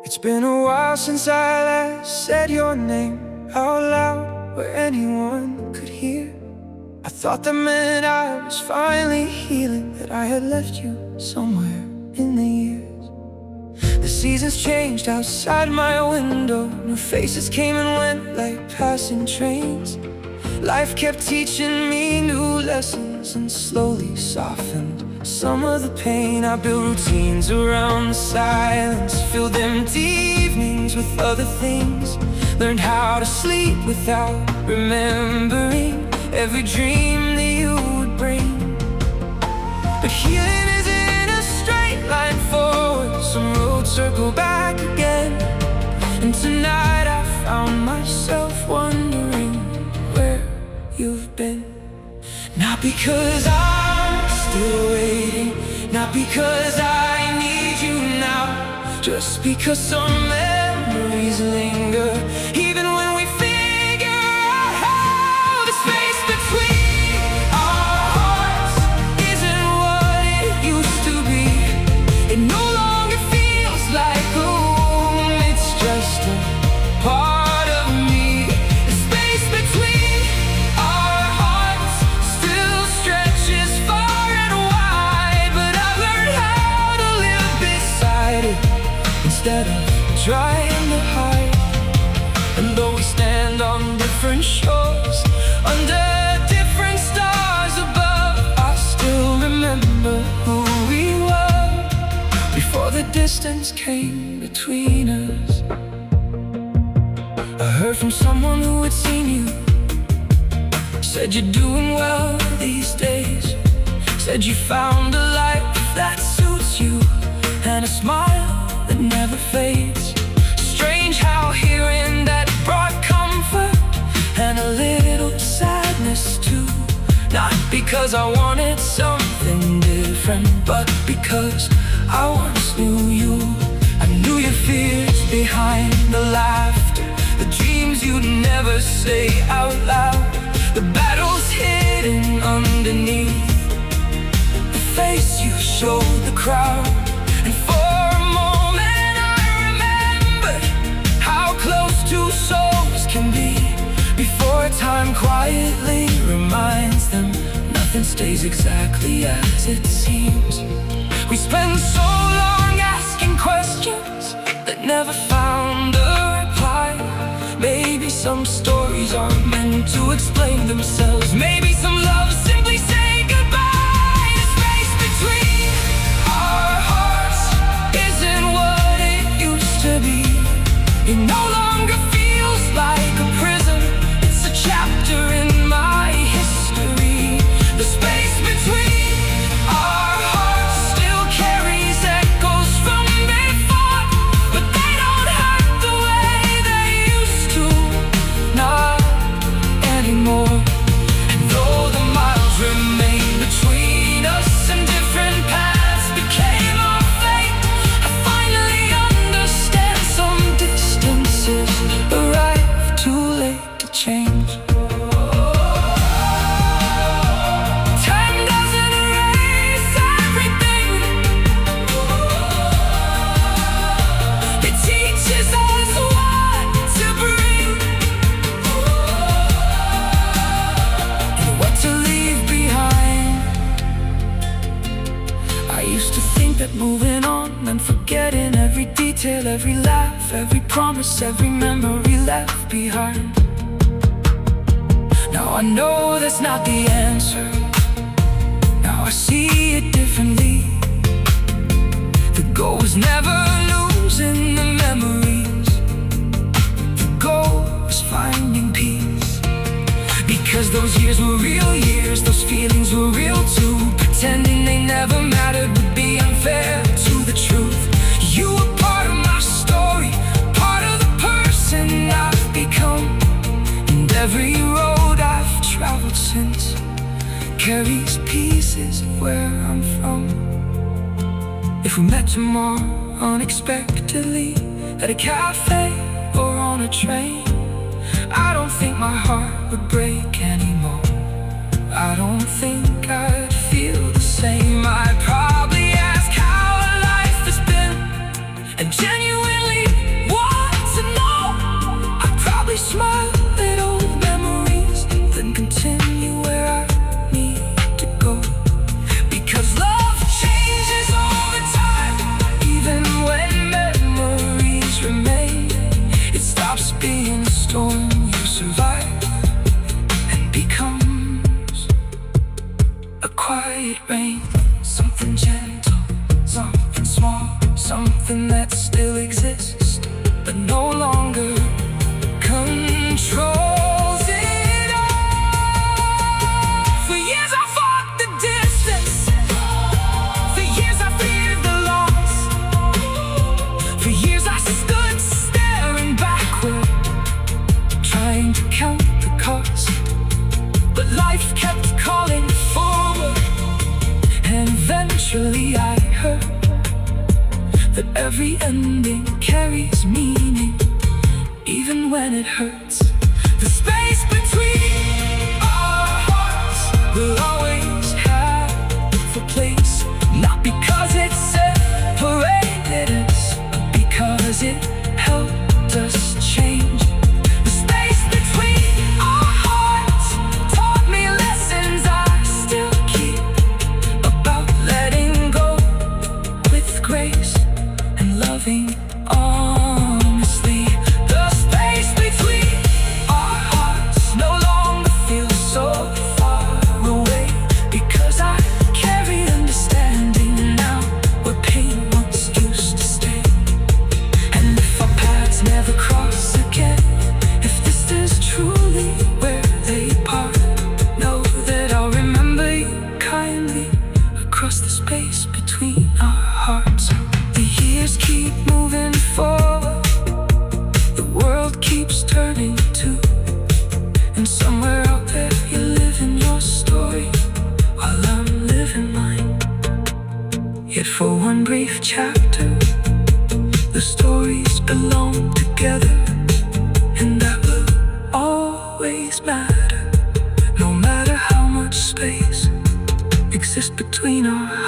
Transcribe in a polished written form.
It's been a while since I last said your name out loud where anyone could hear. I thought that meant I was finally healing, that I had left you somewhere in the years. The seasons changed outside my window, new faces came and went like passing trains. Life kept teaching me new lessons and slowly softened some of the pain. I built routines around the silence, filled empty evenings with other things, learned how to sleep without remembering every dream that you would bring. But healing isn't a straight line forward, some roads circle back again. And tonight I found myself wondering where you've been. Not because I'm still waiting, not because I need you now, just because some memories linger, even when we figure out how the space between our hearts isn't what it used to be. It no longer feels like a home, it's just a part of me. The space between our hearts still stretches far and wide, but I've learned how to live beside it instead of trying to hide. And though we stand on different shores, under different stars above, I still remember who we were before the distance came between us. I heard from someone who had seen you, said you're doing well these days, said you found a life that suits you and a smile that never fades. Strange how hearing that brought comfort and a little sadness too. Not because I wanted something different, but because I once knew you. I knew your fears behind the laughter, the dreams you'd never say out loud, the battles hidden underneath the face you showed the crowd. And for a moment I remembered how close two souls can be, before time quietly reminds them nothing stays exactly as it seems. We spend so long asking questions that never found a reply. Maybe some stories aren't meant to explain themselves, maybe some love simply say goodbye. The space between our hearts isn't what it used to be. It no longer feels like a prison, it's a chapter in my history. The space between our hearts still carries echoes from before, but they don't hurt the way they used to, not anymore. And though the miles remain between us and different paths became our fate, I finally understand some distances arrive too late to change. Time doesn't erase everything, it teaches us what to bring and what to leave behind. I used to think that moving on meant forgetting every detail, every laugh, every promise, every memory left behind. Now I know that's not the answer, now I see it differently. The goal was never losing the memories, the goal was finding peace. Because those years were real years, those feelings were real too. Pretending they never mattered would be unfair to the truth. You were part of my story, part of the person I've become, and every road I've traveled since carries pieces of where I'm from. If we met tomorrow unexpectedly at a cafe or on a train, I don't think my heart would break anymore. I don't think I'd feel the same. I'd probably ask how life has been and genuinely softly smile at old memories, then continue where I need to go. Because love changes over time, even when memories remain. It stops being a storm you survive and becomes a quiet rain. Something gentle, something small, something that still exists, but no longer controls it all. For years I fought the distance, for years I feared the loss, for years I stood staring backward, trying to count the cost. But life kept calling forward, and eventually I heard that every ending carries meaning, even when it hurts. The space between our hearts will always have a place, not because it separated us, but because it helped us change. The space between our hearts taught me lessons I still keep, about letting go with grace and loving honestly. The space between our hearts no longer feels so far away, because I carry understanding now where pain once used to stay. And if our paths never cross again, if this is truly where they part, know that I'll remember you kindly across the space between our hearts. The years keep moving forward, the world keeps turning too, and somewhere out there you're living your story while I'm living mine. Yet for one brief chapter, the stories belong together, and that will always matter, no matter how much space exists between our